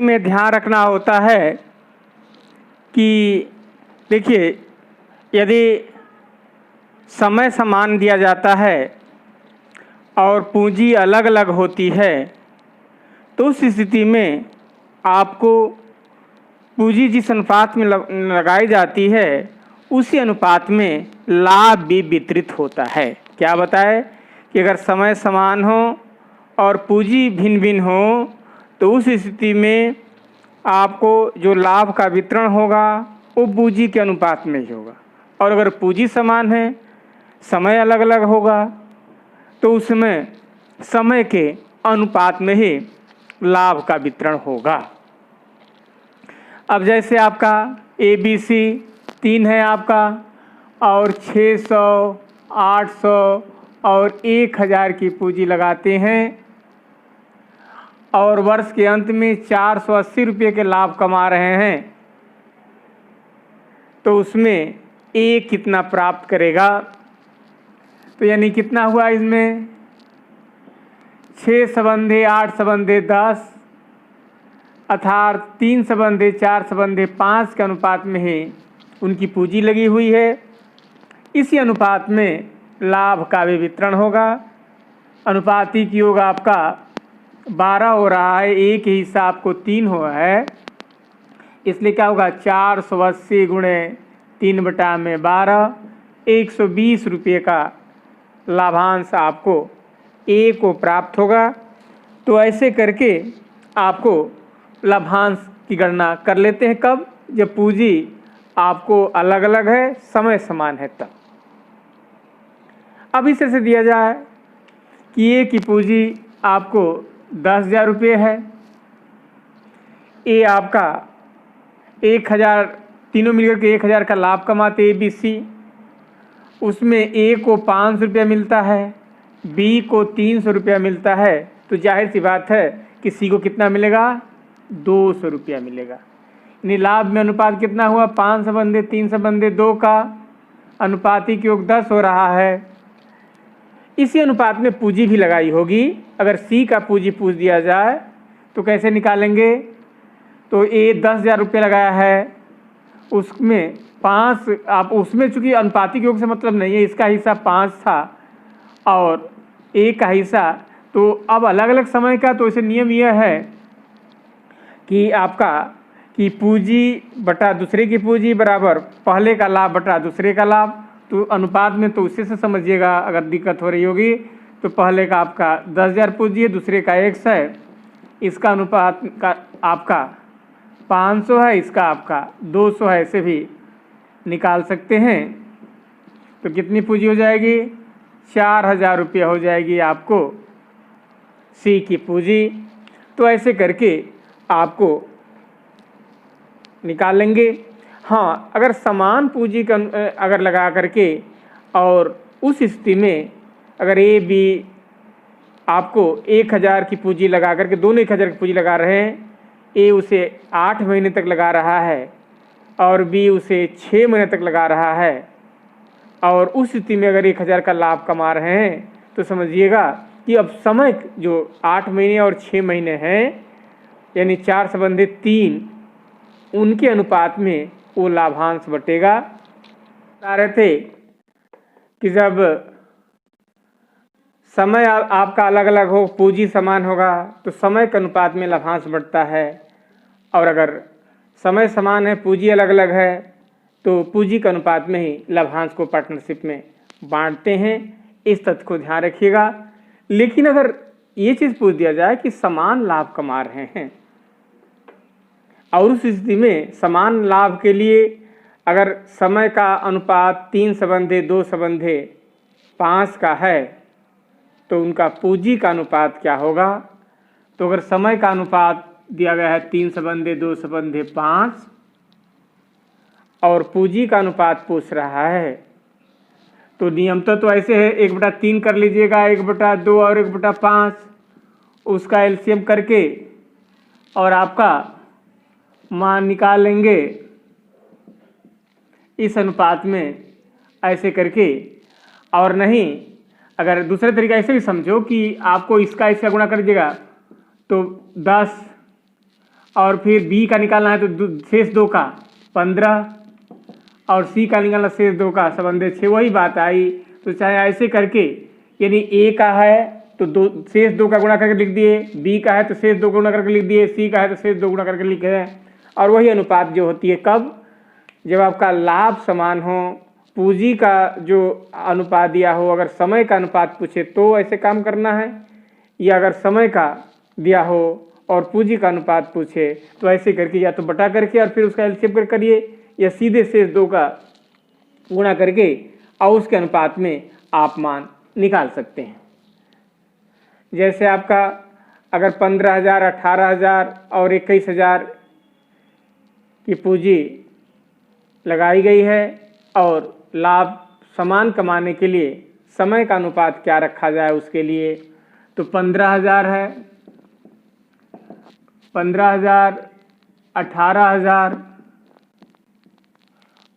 में ध्यान रखना होता है कि देखिए, यदि समय समान दिया जाता है और पूंजी अलग अलग होती है तो उस स्थिति में आपको पूंजी जिस अनुपात में लगाई जाती है उसी अनुपात में लाभ भी वितरित होता है। क्या बताए कि अगर समय समान हो और पूंजी भिन्न भिन्न हो तो उस स्थिति में आपको जो लाभ का वितरण होगा वो पूंजी के अनुपात में ही होगा, और अगर पूंजी समान है समय अलग अलग होगा तो उसमें समय के अनुपात में ही लाभ का वितरण होगा। अब जैसे आपका ABC 3 है आपका, और 600, 800 और 1000 की पूंजी लगाते हैं और वर्ष के अंत में 480 रुपये के लाभ कमा रहे हैं, तो उसमें A कितना प्राप्त करेगा? तो यानी कितना हुआ इसमें 6 सबंधे 8 सबंधे 10 अर्थात 3 सबंधे 4 सबंधे 5 के अनुपात में ही उनकी पूंजी लगी हुई है। इसी अनुपात में लाभ का भी वितरण होगा। अनुपातिक योग आपका 12 हो रहा है, एक ही हिस्सा आपको 3 हुआ है, इसलिए क्या होगा 480 गुणे 3/12 120 रुपये का लाभांश आपको A को प्राप्त होगा। तो ऐसे करके आपको लाभांश की गणना कर लेते हैं। कब? जब पूंजी आपको अलग अलग है समय समान है तब। अब इस तरह से दिया जाए कि A की पूंजी आपको 10,000 रुपये है, A आपका 1000, तीनों मिलकर के 1000 का लाभ कमाते ABC, उसमें A को 500 रुपया मिलता है, B को 300 रुपया मिलता है, तो जाहिर सी बात है कि C को कितना मिलेगा 200 रुपया मिलेगा। यानी लाभ में अनुपात कितना हुआ 5 सबंधे 3 सबंधे 2 का अनुपातिक योग 10 हो रहा है। इसी अनुपात में पूंजी भी लगाई होगी। अगर C का पूंजी पूछ दिया जाए तो कैसे निकालेंगे? तो A 10,000 रुपये लगाया है, उसमें 5 आप उसमें चूंकि अनुपातिक योग से मतलब नहीं है, इसका हिस्सा 5 था और A का हिस्सा, तो अब अलग अलग समय का, तो इसे नियम यह है कि आपका कि पूंजी बटा दूसरे की पूंजी बराबर पहले का लाभ बटा दूसरे का लाभ। तो अनुपात में तो उससे से समझिएगा, अगर दिक्कत हो रही होगी तो पहले का आपका 10,000 पूंजी है, दूसरे का 100 है, इसका अनुपात का आपका 500 है, इसका आपका 200 है, ऐसे भी निकाल सकते हैं। तो कितनी पूंजी हो जाएगी 4,000 रुपये हो जाएगी आपको C की पूंजी। तो ऐसे करके आपको निकालेंगे। हाँ, अगर समान पूंजी का अगर लगा करके और उस स्थिति में अगर A B आपको 1000 की पूंजी लगा करके, दोनों 1000 की पूंजी लगा रहे हैं, A उसे 8 महीने तक लगा रहा है और B उसे 6 महीने तक लगा रहा है, और उस स्थिति में अगर 1000 का लाभ कमा रहे हैं तो समझिएगा कि अब समय जो 8 महीने और 6 महीने हैं यानी 4 सबंधे 3, उनके अनुपात में वो लाभांश बटेगा। बता रहे थे कि जब समय आपका अलग अलग हो, पूंजी समान होगा तो समय के अनुपात में लाभांश बढ़ता है, और अगर समय समान है पूंजी अलग अलग है तो पूंजी के अनुपात में ही लाभांश को पार्टनरशिप में बांटते हैं। इस तथ्य को ध्यान रखिएगा। लेकिन अगर ये चीज़ पूछ दिया जाए कि समान लाभ कमा रहे हैं और उस स्थिति में समान लाभ के लिए अगर समय का अनुपात 3 सबंधे 2 सबंधे 5 का है तो उनका पूंजी का अनुपात क्या होगा? तो अगर समय का अनुपात दिया गया है 3 सबंधे 2 सबंधे 5 और पूंजी का अनुपात पूछ रहा है तो नियम तो ऐसे है 1/3 कर लीजिएगा, 1/2 और 1/5, उसका एलसीएम करके और आपका मान निकाल लेंगे इस अनुपात में ऐसे करके। और नहीं, अगर दूसरे तरीका ऐसे भी समझो कि आपको इसका इसका गुणा कर दीजिएगा तो 10 और फिर बी का निकालना है तो शेष 2 का 15 और सी का निकालना शेष 2 का संबंधित 6, वही बात आई। तो चाहे ऐसे करके, यानी ए का है तो शेष 2 का गुणा करके लिख दिए, बी का है तो शेष 2 गुणा करके लिख दिए, सी का है तो शेष 2 गुणा करके लिखे हैं। और वही अनुपात जो होती है कब, जब आपका लाभ समान हो, पूंजी का जो अनुपात दिया हो, अगर समय का अनुपात पूछे तो ऐसे काम करना है, या अगर समय का दिया हो और पूंजी का अनुपात पूछे तो ऐसे करके या तो बटा करके और फिर उसका एलसीएम करिए, या सीधे शेष 2 का गुणा करके और उसके अनुपात में आप मान निकाल सकते हैं। जैसे आपका अगर 15,000, 18,000 और 21,000 की पूंजी लगाई गई है और लाभ समान कमाने के लिए समय का अनुपात क्या रखा जाए उसके लिए, तो 15,000 है, 15,000, 18,000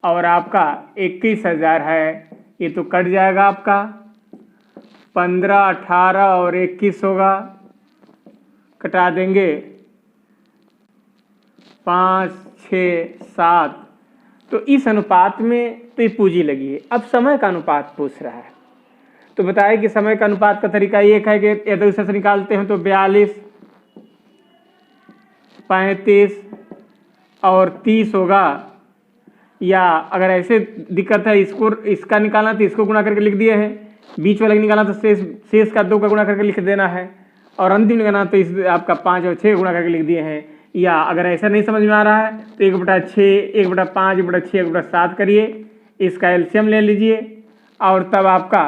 और आपका 21,000 है, ये तो कट जाएगा आपका 15, 18 और 21 होगा, कटा देंगे 5, 6, 7। तो इस अनुपात में तो ये पूंजी लगी है। अब समय का अनुपात पूछ रहा है, तो बताए कि समय का अनुपात का तरीका एक है कि यदि उसे से निकालते हैं तो 42, 35 और 30 होगा, या अगर ऐसे दिक्कत है इसको इसका निकालना तो इसको गुणा करके लिख दिए हैं, बीच वाले निकालना तो शेष का 2 का गुणा करके लिख देना है, और अंतिम निकालना तो इस आपका 5 और 6 गुणा करके लिख दिए हैं। या अगर ऐसा नहीं समझ में आ रहा है तो 1/6, 1/5, 1/6, 1/7 करिए, इसका एलसीएम ले लीजिए और तब आपका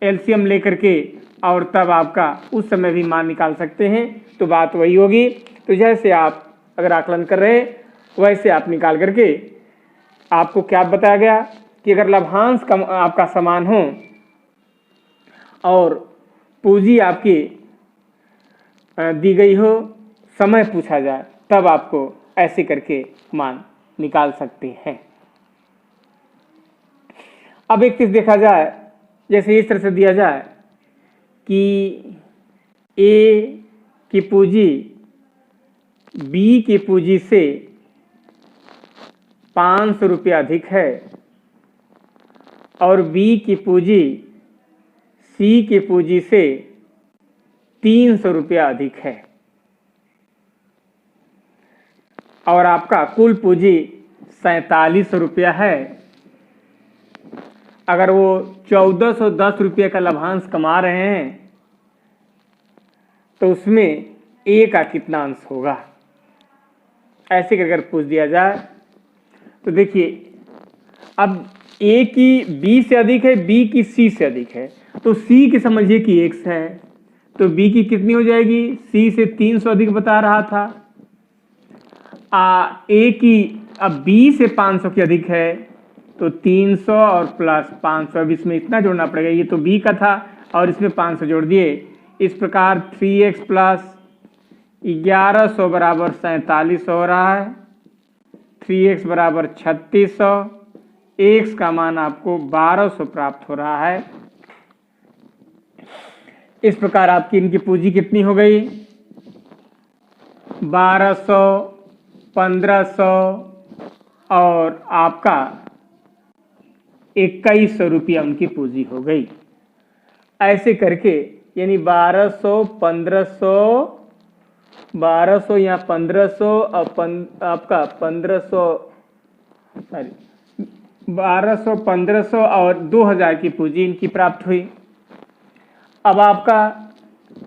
एलसीएम ले करके और तब आपका उस समय भी मान निकाल सकते हैं। तो बात वही होगी। तो जैसे आप अगर आकलन कर रहे हैं वैसे आप निकाल करके, आपको क्या बताया गया कि अगर लाभांश कम आपका समान हो और पूंजी आपकी दी गई हो, समय पूछा जाए, तब आपको ऐसे करके मान निकाल सकते हैं। अब एक चीज देखा जाए, जैसे इस तरह से दिया जाए कि ए की पूंजी बी की पूंजी से 500 रुपया अधिक है और बी की पूंजी सी की पूंजी से 300 रुपया अधिक है, और आपका कुल पूंजी 4700 रुपया है। अगर वो 1410 रुपये का लाभांश कमा रहे हैं तो उसमें ए का कितना अंश होगा, ऐसे करके अगर पूछ दिया जाए तो देखिए, अब ए की बी से अधिक है, बी की सी से अधिक है, तो सी की समझिए कि x है, तो बी की कितनी हो जाएगी, सी से 300 अधिक बता रहा था। ए की अब बी से 500 की अधिक है तो 300 और प्लस 500, अब इसमें इतना जोड़ना पड़ेगा, ये तो बी का था और इसमें 500 जोड़ दिए। इस प्रकार 3x प्लस 1100 बराबर 4700 हो रहा है, 3x बराबर 3600, x का मान आपको 1200 प्राप्त हो रहा है। इस प्रकार आपकी इनकी पूंजी कितनी हो गई, 1200, 1500 और आपका 2100 रुपया उनकी पूंजी हो गई। ऐसे करके यानी 1200, 1500, 1200 या 1500 और आपका 1500, सॉरी 1200, 1500 और 2000 की पूंजी इनकी प्राप्त हुई। अब आपका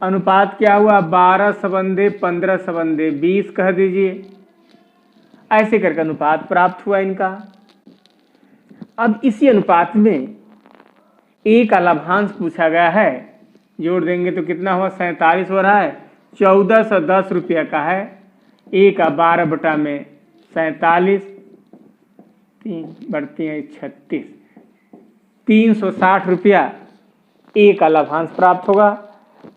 अनुपात क्या हुआ, 12/15/20 कह दीजिए, ऐसे करके अनुपात प्राप्त हुआ इनका। अब इसी अनुपात में ए का लाभांश पूछा गया है, जोड़ देंगे तो कितना हुआ, 47 हो रहा है, 1410 रुपया का है। ए का 12/47, 3 बढ़ती हैं 36, 360 रुपया ए का लाभांश प्राप्त होगा।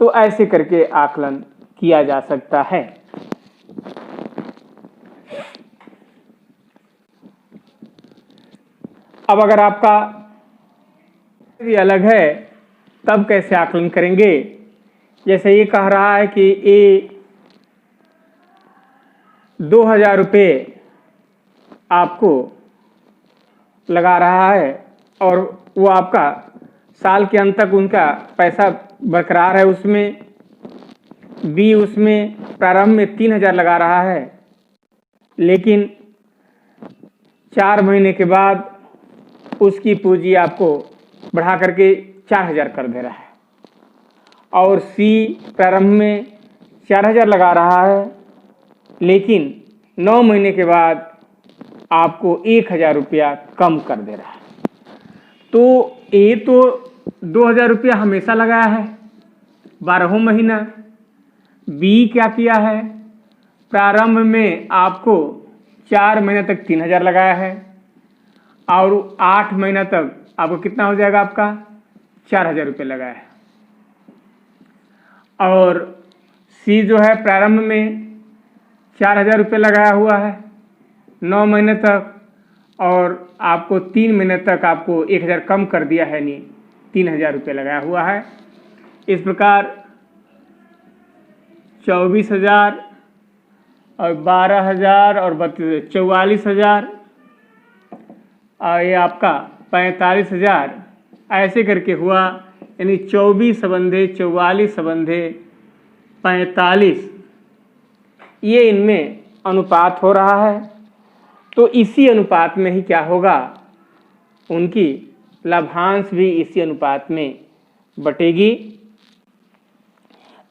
तो ऐसे करके आकलन किया जा सकता है। अब अगर आपका भी अलग है तब कैसे आकलन करेंगे, जैसे ये कह रहा है कि ए 2,000 रुपये आपको लगा रहा है और वो आपका साल के अंत तक उनका पैसा बरकरार है उसमें। बी उसमें प्रारंभ में 3,000 लगा रहा है, लेकिन 4 महीने के बाद उसकी पूंजी आपको बढ़ा करके 4,000 कर दे रहा है। और सी प्रारंभ में 4,000 लगा रहा है, लेकिन 9 महीने के बाद आपको 1,000 रुपया कम कर दे रहा है। तो ए तो 2,000 रुपया हमेशा लगाया है 12 महीना। बी क्या किया है, प्रारंभ में आपको 4 महीने तक 3,000 लगाया है और 8 महीना तक आपको कितना हो जाएगा, आपका 4,000 रुपये लगाया है। और सी जो है प्रारंभ में 4,000 रुपये लगाया हुआ है 9 महीने तक, और आपको 3 महीने तक आपको 1,000 कम कर दिया है, नहीं 3,000 रुपये लगाया हुआ है। इस प्रकार 24,000 और 12,000 और 44,000 और ये आपका 45,000 ऐसे करके हुआ, यानी 24 सबंधे 44 सबंधे 45, ये इनमें अनुपात हो रहा है। तो इसी अनुपात में ही क्या होगा, उनकी लाभांश भी इसी अनुपात में बटेगी।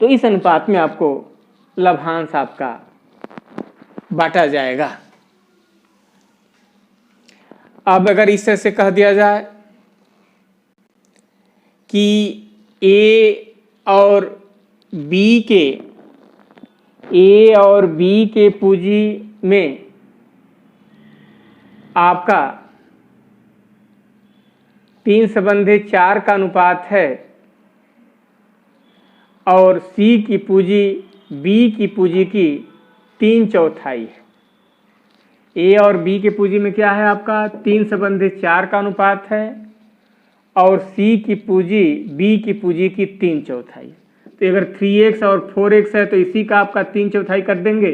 तो इस अनुपात में आपको लाभांश आपका बांटा जाएगा। अब अगर इस तरह से कह दिया जाए कि ए और बी के पूंजी में आपका 3/4 का अनुपात है और सी की पूंजी बी की पूंजी की 3/4 है। ए और बी के पूंजी में क्या है, आपका 3/4 का अनुपात है और सी की पूंजी बी की पूंजी की 3/4। तो अगर 3x और 4x है तो इसी का आपका 3/4 कर देंगे,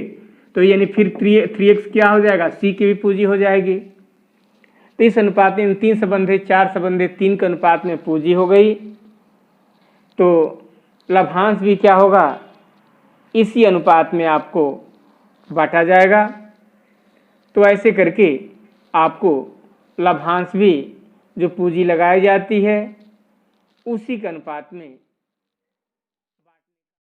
तो यानी फिर 3x क्या हो जाएगा, सी की भी पूंजी हो जाएगी। तो इस अनुपात में 3/4/3 के अनुपात में पूंजी हो गई, तो लाभांश भी क्या होगा, इसी अनुपात में आपको बांटा जाएगा। तो ऐसे करके आपको लाभांश भी जो पूंजी लगाई जाती है उसी के अनुपात में